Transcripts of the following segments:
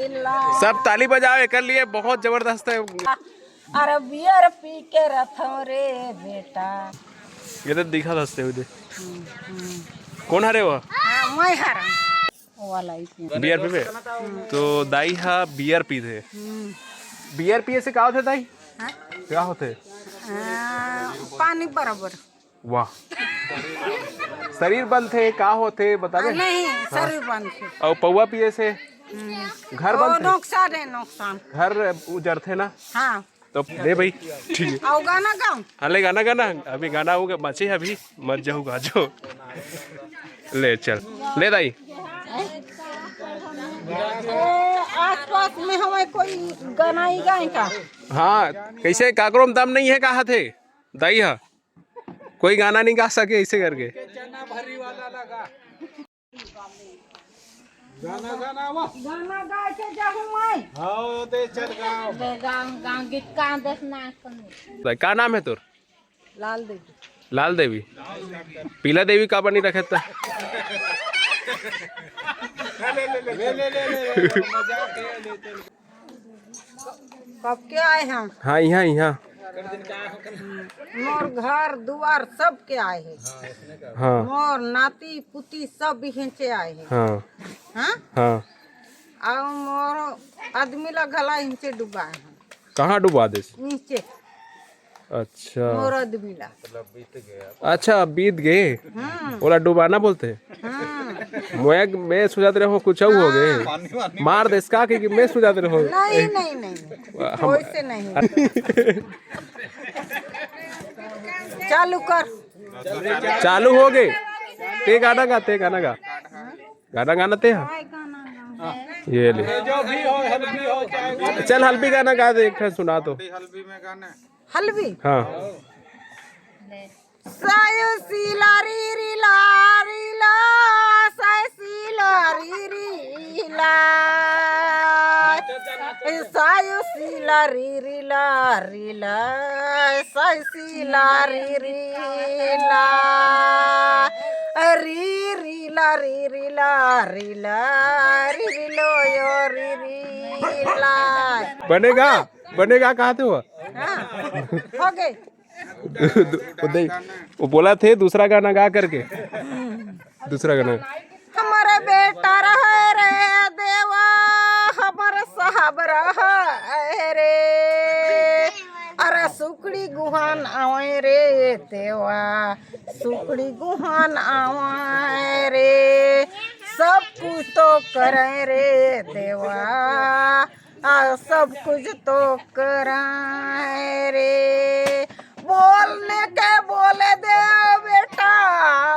सब ताली बजाओ कर लिए, बहुत जबरदस्त है। अरे बियर पी के रथो रे बेटा। ये तो दिखा हंसते हुए। कौन हरे वो? मैं हरा वाला बियर पी पे तो दाई हा बियर पी थे। बियर पिए से क्या होते दाई? क्या होते? पानी बराबर। वाह, शरीर बंद थे का होते बता दे। नहीं शरीर बंद थे। और पौवा पिए से घर बंद थे? नुकसान है नुकसान। घर उजर थे ना। हाँ तो दे भाई, ठीक है। और गाना गाऊं? हाँ ले गाना गाना, अभी गाना होगा बचे अभी, मर जाऊंगा जो। ले चल ले दाई। आस पास में हमें कोई गाना ही गाए का? हाँ कैसे काकरो में दम नहीं है कहा थे दाई? हा कोई गाना नहीं गा सके ऐसे करके। गाना गा के जाऊं मैं। हाँ दे चल गाँव। गाँव गीत का देखना। क्या नाम है तोर? लाल देवी। लाल देवी। पीला देवी का बनी रखे था? कब के आए हम? हाँ यहाँ यहाँ। मोर घर दुआर सब के आए हैं। हाँ मोर नाती पुती सब बिहचे आए हैं। हाँ हाँ हाँ। और मोर आदमी ला गला इंचे डुबा है। कहाँ डुबा दे? नीचे अच्छा मोर आदमी ला। अच्छा बीत गए। बोला डुबाना बोलते। मैं सुझाते रहो कुछ और हो गए मार दे इसका कि मैं सुझाते रहो। नहीं नहीं नहीं वैसे नहीं। चालू कर। चालू हो गए। ते गाना गा, ते गाना गा, गाना गाना ते हाँ। ये ले चल हल्बी गाना गा दे, एक सुना तो। हल्बी में गाना। हलवी। हाँ सायो सीला री री ला री ला साय सीला री री ला सायो सीला री री ला री ला साय सीला री री ला री री ला री री ला री ला री री लो यो री री ला। बनेगा बनेगा कहा थे वो? हाँ, हो गए। वो बोला थे दूसरा गाना गा करके। दूसरा गाना। हमारे बेटा रहे रे देवा हमारे साहब रहे रे। अरे सुकड़ी गुहान आवे रे देवा सुकड़ी गुहान आवे रे। सब कुछ तो करे रे देवा सब कुछ तो कराए रे। बोलने के बोले दे बेटा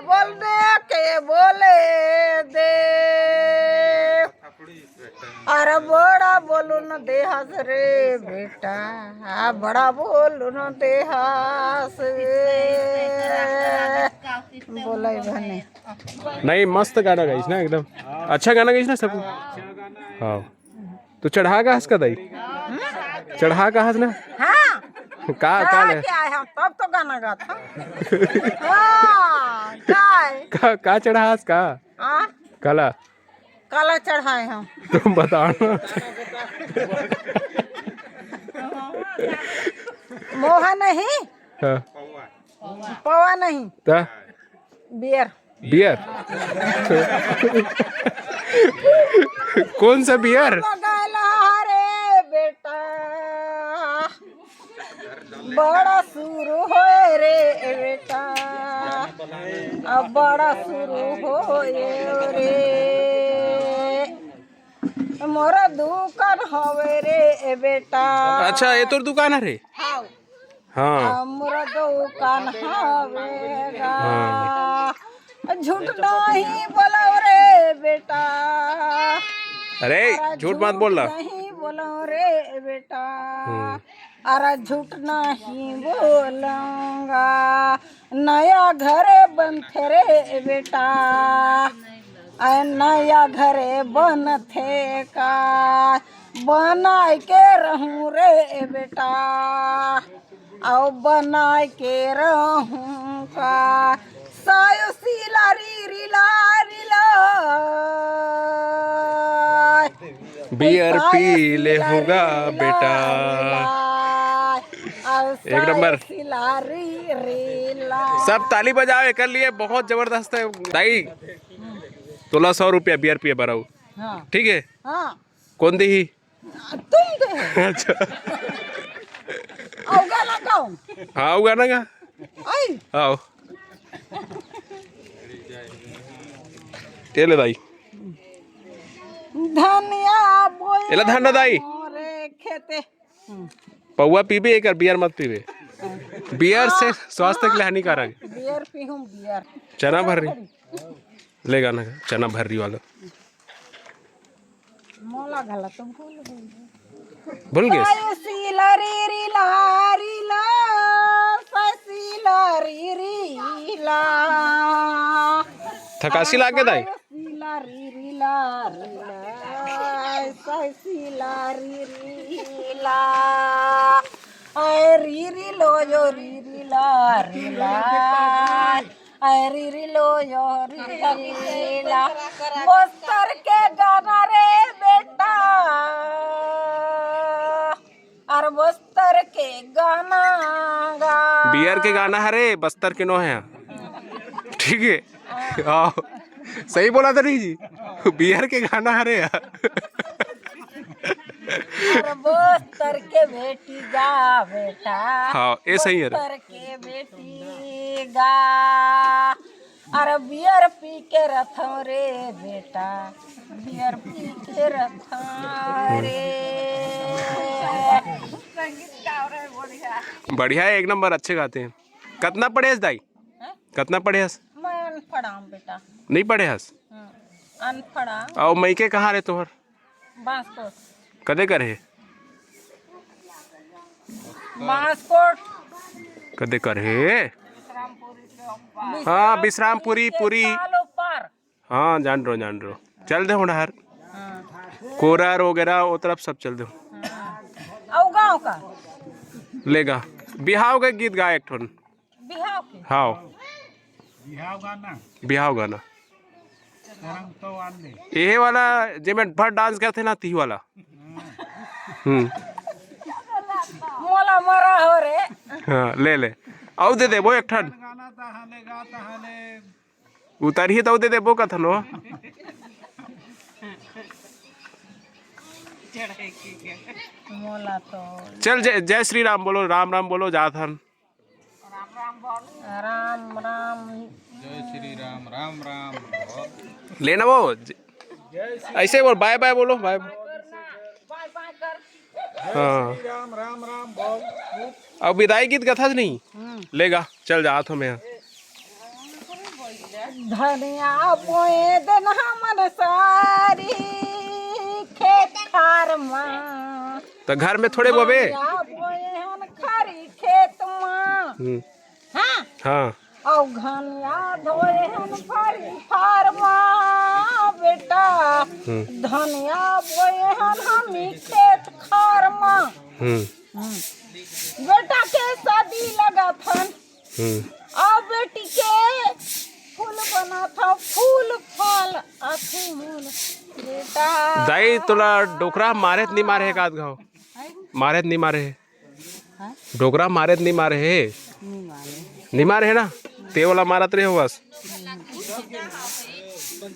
बोलने के बोले दे। अरे बड़ा बोलो न देहास रे बेटा बड़ा बोलो न देहास बोला भने। नहीं मस्त गाना गाइस ना, एकदम अच्छा गाना गाइस ना सब। हाँ तो चढ़ा का हंस का दाई, चढ़ा का हंस ना। हाँ का ले क्या है हम तब तो गाना गाता। हाँ का चढ़ा हंस का काला काला चढ़ाए हम। तुम बताओ ना। मोहा नहीं हाँ पवा नहीं ता बियर। बियर कौन सा बियर? रे बेटा बड़ा शुरू हो रे बेटा अब बड़ा शुरू हो रे। मोरा दुकान हवे रे बेटा। अच्छा ये तोर दुकान है रे? हाँ मोरा दुकान हवेगा। झूठ नहीं बोलो रे बेटा। अरे झूठ मत बोलना। नहीं बोलो रे बेटा अरे झूठ नहीं बोलूंगा। नया घरे बनते रे बेटा नया घरे बनते का बनाए के रहूं रे बेटा आओ बनाए के रहूं का। सायो सीला री री ला री ला बियर पी ले होगा बेटा। एक नंबर। सब ताली बजाओ कर लिए, बहुत जबरदस्त है दाई। 1600 बियर पिए बराऊ। हाँ ठीक है। हाँ कौन दी ही? तुम दे अच्छा आओ गाना गाओ हाँ वो गाना गा आई आओ तेले दाई धनिया बोए एला धन्ना दाई मोरे खेते पौवा पीबे एक बियर मत पीबे। बियर से स्वास्थ्य के लिए हानिकारक है। बियर पीहूं बियर चना भर रही ले गाना गा चना भर रही वाला मोला घाला तुम भूल गए। थकासी लागे दाई रीरी लो यो रीरी ला रीला रीरी लो यो रीला बस्तर के गाना रे बेटा और बस्तर के गाना गा बियर के गाना है रे बस्तर के नो है। ठीक है आओ सही बोला था नहीं जी बियर के गाना है रे। और बस्तर के बेटी गा बेटा हाँ ये सही है रे। बस्तर के बेटी गा अरे बियर पी के रथम रे बेटा बियर पी के रथम रे संगीत गाओ रे बढ़िया बढ़िया है एक नंबर अच्छे गाते हैं। कितना पढ़े हस दाई कितना पढ़े हस? मैं अनपढ़ा हूँ बेटा नहीं पढ़े हस अनपढ़ा और मैके कहाँ रे तोहर बांसकोट कदे करे बांसकोट कदे करे हाँ विश्रामपुरी पूरी पर हाँ जान रो चल दे हर कोरार वगैरह वो तरफ सब चल दो। और गाँव का लेगा बिहाव का गीत गा एक ठोन बिहाव के हाँ गाना बिहाव गाना तरंग तो आंदे ये वाला जे में भर डांस करते ना ती वाला मोला मरा हो रे हाँ ले आओ दे दे वो एक ठन गाना तहाले गा तहाले उतारिए तो दे दे वो कथन हो मोला तो चल जय श्री राम बोलो राम राम बोलो जाथन राम राम जय श्री राम राम राम लेना वो ऐसे बोल बाय बाय बोलो बाय हाँ राम राम राम बोल अब विदाई गीत कथा नहीं लेगा चल जा तो मैं धनिया बोए दिन हमन सारी खेत खार मां तो घर में थोड़े बोबे बोए हन खारी खेत मां हाँ हाँ और घनिया धोए हन फारी फार मां बेटा धनिया बोए हन हमी खेत खार मां बेटा के शादी लगा थन और बेटी के फूल बना था फूल फल अथी मूल बेटा दाई तोला डोकरा मारे नहीं मारे एक आध घाव मारे नहीं मारे है डोकरा मारे नहीं मारे है नहीं मारे है ना ते वाला मारत रहे हो बस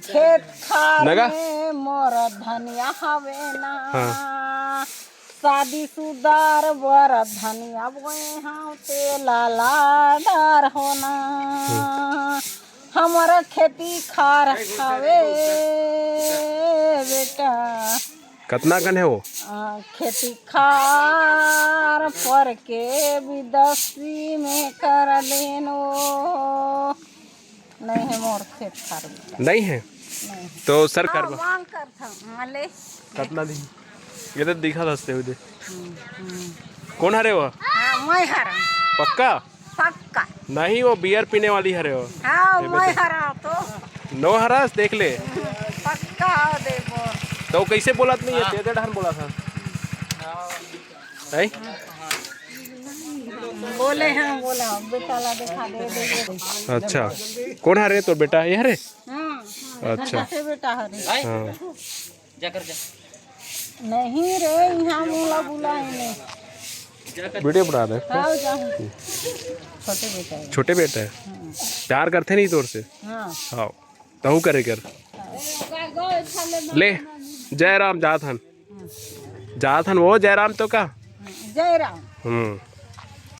खेत खार नगा? में मोर धनिया हवे ना हाँ। शादी सुदार बर धनिया बोए हाँ ते लाला डार होना हमारा खेती खार हवे बेटा कितना कन है वो खेती खार पर के विदेशी में कर लेनो नहीं है मोर खेत खार में नहीं है नहीं तो सर कर मांग कर था माले कितना दिन ये तो दिखा दसते हुए कौन हरे वो हाँ मैं हरा पक्का पक्का नहीं वो बियर पीने वाली हरे हो हाँ मैं हरा तो नो हरास देख ले पक्का देखो तो कैसे बोला नहीं है तेरे ढान बोला था नहीं बोले हैं बोला बेटा ला दिखा दे अच्छा कौन हरे तो बेटा ये हरे हाँ अच्छा से बेटा हरे हाँ नहीं रे यहाँ मूला बुलाए ने वीडियो बना रहे आओ जाओ छोटे बेटा है। छोटे बेटे है प्यार करते नहीं तोर से हाँ हाँ तहु करे कर ले जय राम जाथन वो जय राम तो का जय राम।